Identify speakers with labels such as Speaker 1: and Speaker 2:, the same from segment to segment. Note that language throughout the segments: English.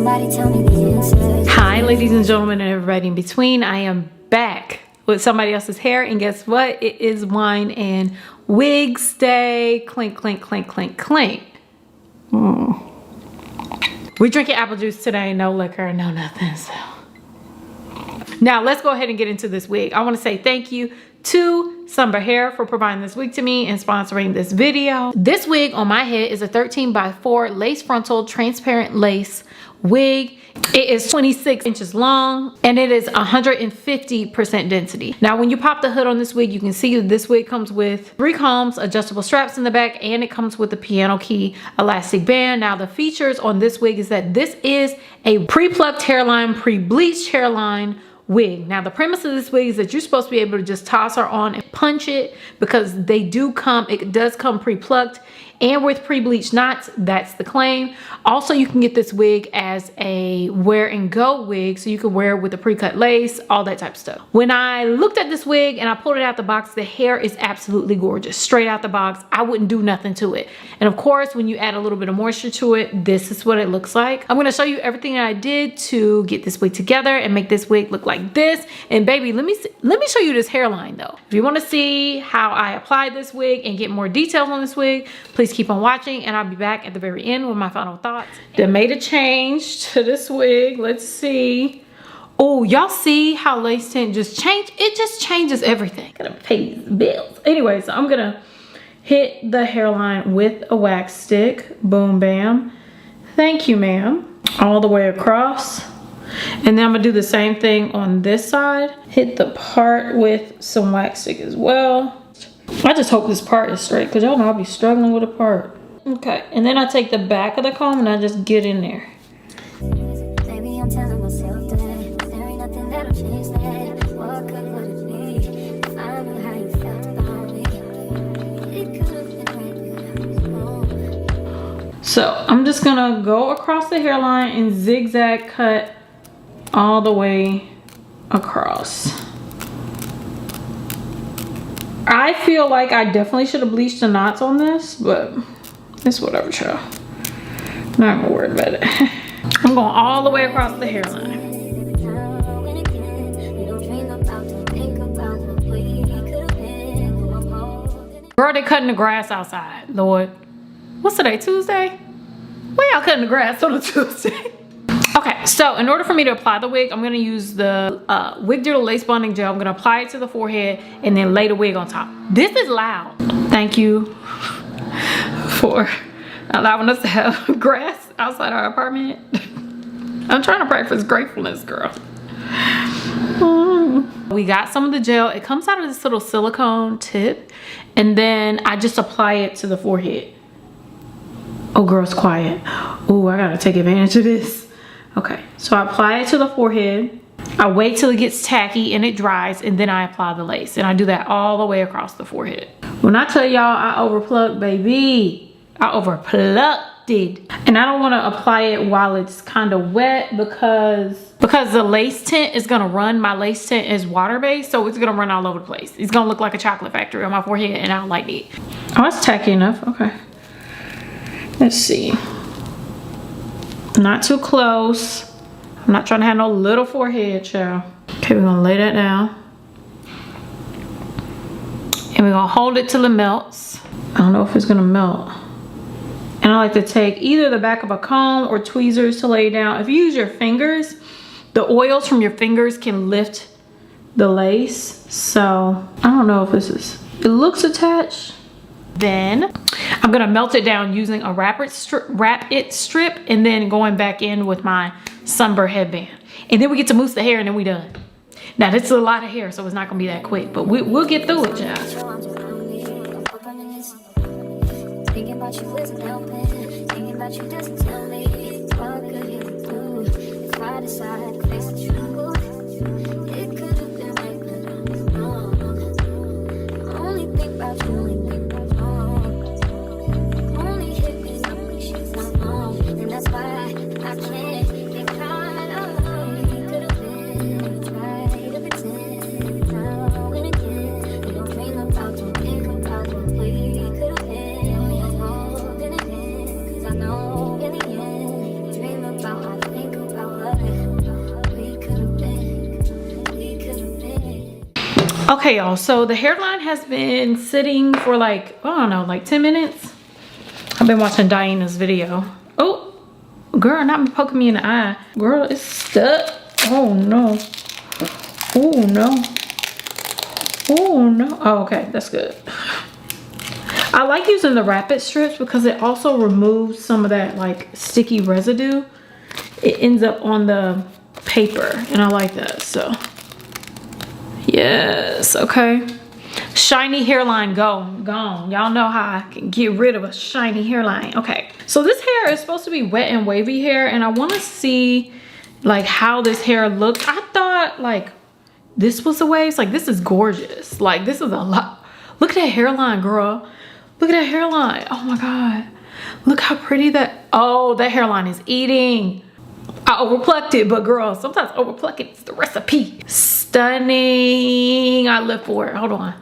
Speaker 1: Somebody tell me the answers.
Speaker 2: Hi, ladies and gentlemen, and everybody in between. I am back with somebody else's hair, and guess what? It is wine and wigs day. Clink, clink, clink, clink, clink. We're drinking apple juice today, no liquor, no nothing. So now let's go ahead and get into this wig. I want to say thank you to SUNBERHAIR for providing this wig to me and sponsoring this video. This wig on my head is a 13x4 lace frontal transparent lace wig. It is 26 inches long and it is 150% density. Now when you pop the hood on this wig, you can see that this wig comes with 3 combs, adjustable straps in the back, and it comes with a piano key elastic band. Now the features on this wig is that this is a pre-plucked hairline, pre-bleached hairline wig. Now the premise of this wig is that you're supposed to be able to just toss her on and punch it, because it does come pre-plucked and with pre-bleached knots. That's the claim. Also, you can get this wig as a wear and go wig, so you can wear it with a pre-cut lace, all that type of stuff. When I looked at this wig and I pulled it out the box, the hair is absolutely gorgeous. Straight out the box, I wouldn't do nothing to it. And of course, when you add a little bit of moisture to it, this is what it looks like. I'm gonna show you everything that I did to get this wig together and make this wig look like this. And baby, let me show you this hairline though. If you wanna see how I applied this wig and get more details on this wig, please keep on watching, and I'll be back at the very end with my final thoughts. They made a change to this wig. Let's see. Oh, y'all see how lace tint just changed? It just changes everything. Gotta pay these bills. Anyway, so I'm gonna hit the hairline with a wax stick. Boom, bam. Thank you, ma'am. All the way across. And then I'm gonna do the same thing on this side. Hit the part with some wax stick as well. I just hope this part is straight, because y'all know I'll be struggling with a part. Okay, and then I take the back of the comb and I just get in there.
Speaker 1: Baby, I'm telling myself that there ain't nothing that'll change that. What good would it be if I knew how you felt about me? It could have been right.
Speaker 2: So I'm just gonna go across the hairline and zigzag cut all the way across. I feel like I definitely should have bleached the knots on this, but it's whatever, child. Not gonna worry about it. I'm going all the way across the hairline. Girl, they cutting the grass outside, Lord. What's today, Tuesday? Why y'all cutting the grass on a Tuesday? Okay, so in order for me to apply the wig, I'm gonna use the Wig Doodle Lace Bonding Gel. I'm gonna apply it to the forehead and then lay the wig on top. This is loud. Thank you for allowing us to have grass outside our apartment. I'm trying to practice gratefulness, girl. We got some of the gel. It comes out of this little silicone tip, and then I just apply it to the forehead. Oh, girl's quiet. Oh, I gotta take advantage of this. Okay, so I apply it to the forehead. I wait till it gets tacky and it dries, and then I apply the lace. And I do that all the way across the forehead. When I tell y'all I overplucked, baby, I overplucked it. And I don't want to apply it while it's kind of wet, because the lace tint is gonna run. My lace tint is water-based, so it's gonna run all over the place. It's gonna look like a chocolate factory on my forehead, and I don't like it. Oh, it's tacky enough. Okay. Let's see. Not too close. I'm not trying to have no little forehead, child. Okay, we're gonna lay that down. And we're gonna hold it till it melts. I don't know if it's gonna melt. And I like to take either the back of a comb or tweezers to lay down. If you use your fingers, the oils from your fingers can lift the lace. So I don't know if this is, it looks attached. Then I'm gonna melt it down using a wrap it strip, and then going back in with my Sunber headband. And then we get to mousse the hair, and then we done. Now this is a lot of hair, so it's not gonna be that quick, but we'll get through it, y'all.
Speaker 1: Thinking about you isn't helping. Thinking about you doesn't tell me what could you do if I decide to face the truth. It could have been right, but I'm wrong. I only think about you, only think about you. Only hit me up when she's not home, and that's why I can't get caught up. It could have been try to pretend now and again. You don't dream about, don't think about what we could have been. I know in the end, dream about, I think about.
Speaker 2: Okay, y'all, so the hairline has been sitting for like, I don't know, like 10 minutes. I've been watching Diana's video. Oh, girl, not poking me in the eye. Girl, it's stuck. Oh no. Oh no. Oh no. Oh, okay, that's good. I like using the rapid strips because it also removes some of that like sticky residue. It ends up on the paper and I like that, so. Yes, okay. Shiny hairline gone. Y'all know how I can get rid of a shiny hairline. Okay, so this hair is supposed to be wet and wavy hair, and I want to see like how this hair looks. I thought like this was the waves. Like this is gorgeous. Like this is a lot. Look at that hairline, girl. Look at that hairline. Oh my god. Look how pretty that. Oh, that hairline is eating. I overplucked it, but girl, sometimes overplucking is the recipe. Stunning. I live for it. Hold on.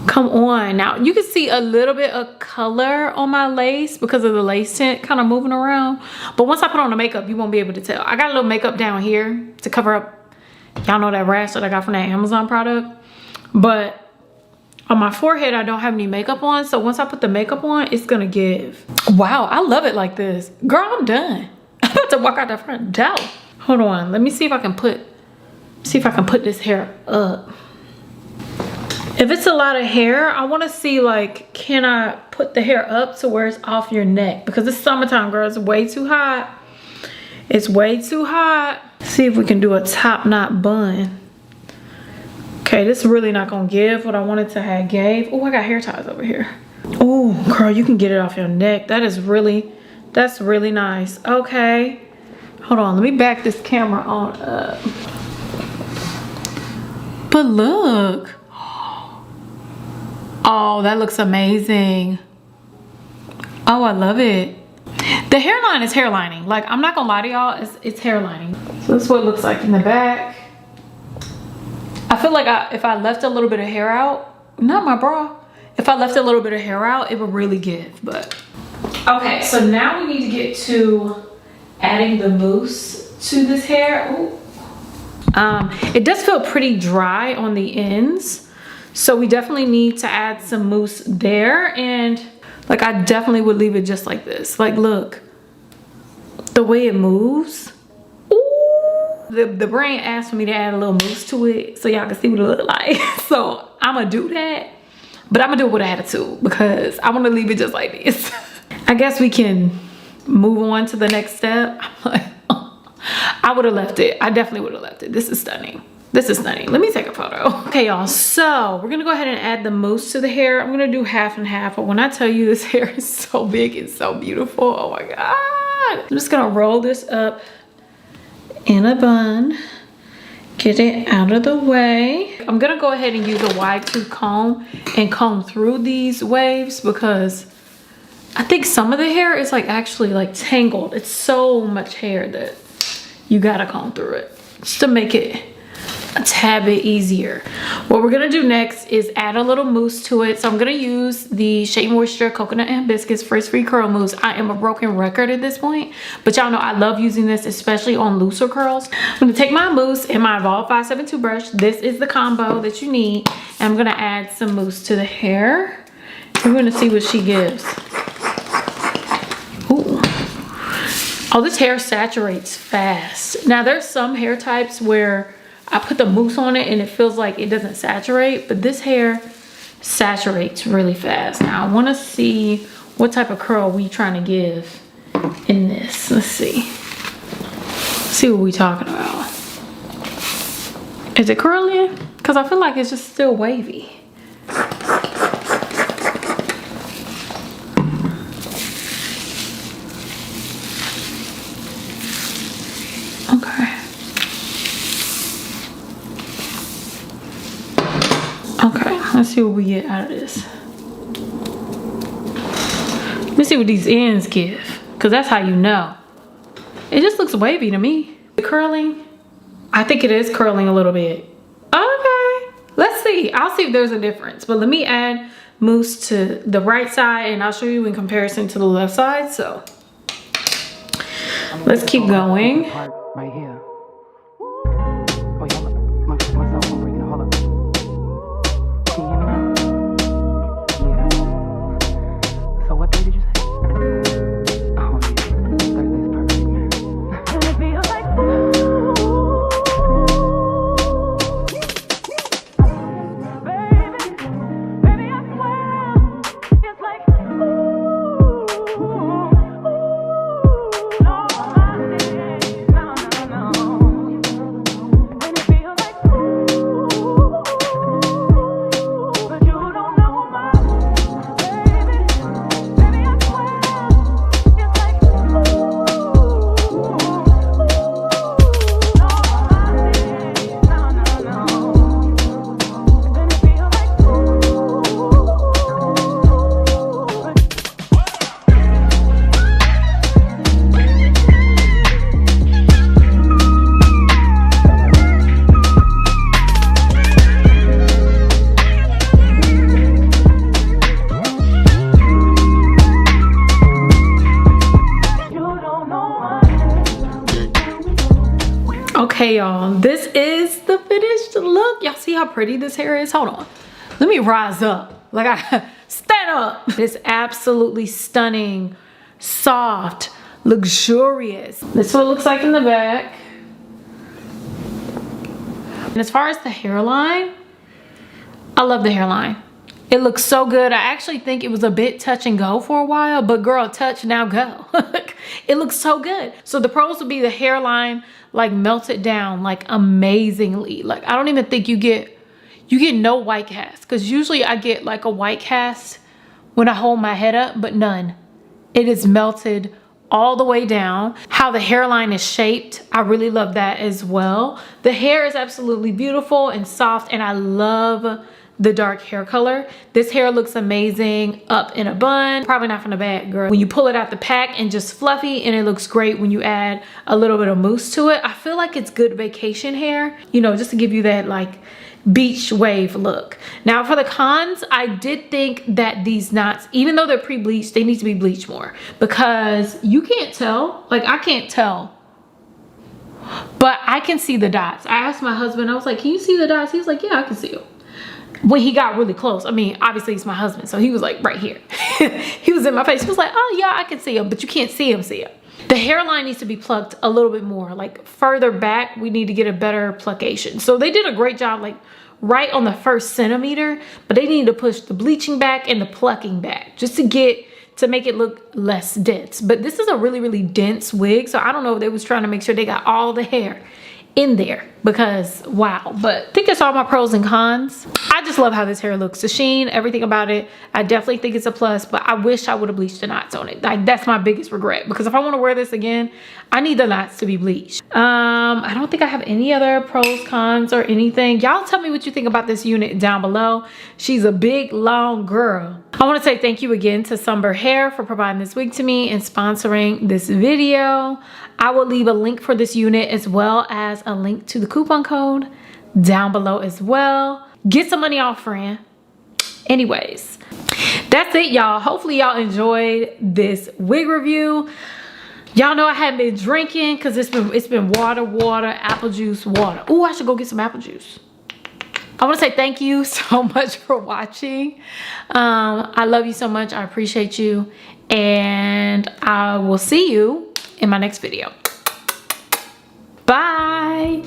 Speaker 2: Come on. Now, you can see a little bit of color on my lace because of the lace tint kind of moving around. But once I put on the makeup, you won't be able to tell. I got a little makeup down here to cover up. Y'all know that rash that I got from that Amazon product. But on my forehead, I don't have any makeup on. So once I put the makeup on, it's going to give. Wow, I love it like this. Girl, I'm done. I'm about to walk out the front door. Hold on. Let me see if I can put this hair up. If it's a lot of hair, I want to see like, can I put the hair up to where it's off your neck? Because it's summertime, girl. It's way too hot. It's way too hot. See if we can do a top knot bun. Okay, this is really not going to give what I wanted to have gave. Oh, I got hair ties over here. Oh, girl, you can get it off your neck. That's really nice. Okay. Hold on. Let me back this camera on up. But look. Oh, that looks amazing. Oh, I love it. The hairline is hairlining. Like, I'm not gonna lie to y'all, it's hairlining. So this is what it looks like in the back. I feel like if I left a little bit of hair out, not my bra. If I left a little bit of hair out, it would really give, but. Okay, so now we need to get to adding the mousse to this hair. Ooh. It does feel pretty dry on the ends. So we definitely need to add some mousse there, and like I definitely would leave it just like this. Like look, the way it moves. Ooh. The brand asked for me to add a little mousse to it so y'all can see what it look like. So I'm gonna do that, but I'm gonna do it with attitude because I want to leave it just like this. I guess we can move on to the next step. I would have left it. I definitely would have left it. This is stunning. This is stunning. Let me take a photo. Okay, y'all, so we're gonna go ahead and add the mousse to the hair. I'm gonna do half and half, but when I tell you this hair is so big and so beautiful, oh my God. I'm just gonna roll this up in a bun, get it out of the way. I'm gonna go ahead and use a wide tooth comb and comb through these waves because I think some of the hair is like actually like tangled. It's so much hair that you gotta comb through it just to make it a tad bit easier. What we're gonna do next is add a little mousse to it. So I'm gonna use the Shea Moisture Coconut and Hibiscus Frizz-Free Curl Mousse. I am a broken record at this point, but y'all know I love using this, especially on looser curls. I'm gonna take my mousse and my Evolve 572 brush. This is the combo that you need. And I'm gonna add some mousse to the hair. We're gonna see what she gives. Ooh. Oh, this hair saturates fast. Now there's some hair types where I put the mousse on it and it feels like it doesn't saturate, but this hair saturates really fast. Now I want to see what type of curl we trying to give in this. Let's see. Let's see what we talking about. Is it curling? Because I feel like it's just still wavy. Okay. Okay, let's see what we get out of this. Let me see what these ends give, because that's how you know. It just looks wavy to me. The curling, I think it is curling a little bit. Okay, let's see. I'll see if there's a difference, but let me add mousse to the right side and I'll show you in comparison to the left side. So let's keep going.
Speaker 3: Right here. Oh, yeah, my cell phone ringing. Hold up.
Speaker 2: Okay, y'all, this is the finished look. Y'all see how pretty this hair is? Hold on. Let me rise up. Like, I stand up. It's absolutely stunning, soft, luxurious. This is what it looks like in the back. And as far as the hairline, I love the hairline. It looks so good. I actually think it was a bit touch and go for a while, but girl, touch, now go. It looks so good. So the pros would be the hairline, like melted down, like amazingly. Like I don't even think you get no white cast, because usually I get like a white cast when I hold my head up, but none. It is melted all the way down. How the hairline is shaped, I really love that as well. The hair is absolutely beautiful and soft, and I love the dark hair color. This hair looks amazing up in a bun. Probably not from the bag, girl. When you pull it out the pack and just fluffy, and it looks great when you add a little bit of mousse to it. I feel like it's good vacation hair, you know, just to give you that like beach wave look. Now for the cons, I did think that these knots, even though they're pre-bleached, they need to be bleached more, because you can't tell. Like I can't tell, but I can see the dots. I asked my husband, I was like, can you see the dots? He was like, yeah, I can see them. When he got really close, I mean, obviously he's my husband, so he was like right here. He was in my face. He was like, oh yeah, I can see him, but you can't see him. The hairline needs to be plucked a little bit more, like further back. We need to get a better pluckation. So they did a great job, like right on the first centimeter, but they need to push the bleaching back and the plucking back just to make it look less dense. But this is a really, really dense wig, so I don't know if they was trying to make sure they got all the hair in there, because wow. But I think that's all my pros and cons. I just love how this hair looks. The sheen, everything about it, I definitely think it's a plus, but I wish I would have bleached the knots on it. Like that's my biggest regret, because if I want to wear this again, I need the knots to be bleached. I don't think I have any other pros, cons, or anything. Y'all tell me what you think about this unit down below. She's a big, long girl. I want to say thank you again to Sunber Hair for providing this wig to me and sponsoring this video. I will leave a link for this unit as well as a link to the coupon code down below as well. Get some money off, friend. Anyways, that's it, y'all. Hopefully y'all enjoyed this wig review. Y'all know I haven't been drinking because it's been water, apple juice, water. Oh, I should go get some apple juice. I want to say thank you so much for watching. I love you so much. I appreciate you, and I will see you in my next video. Bye.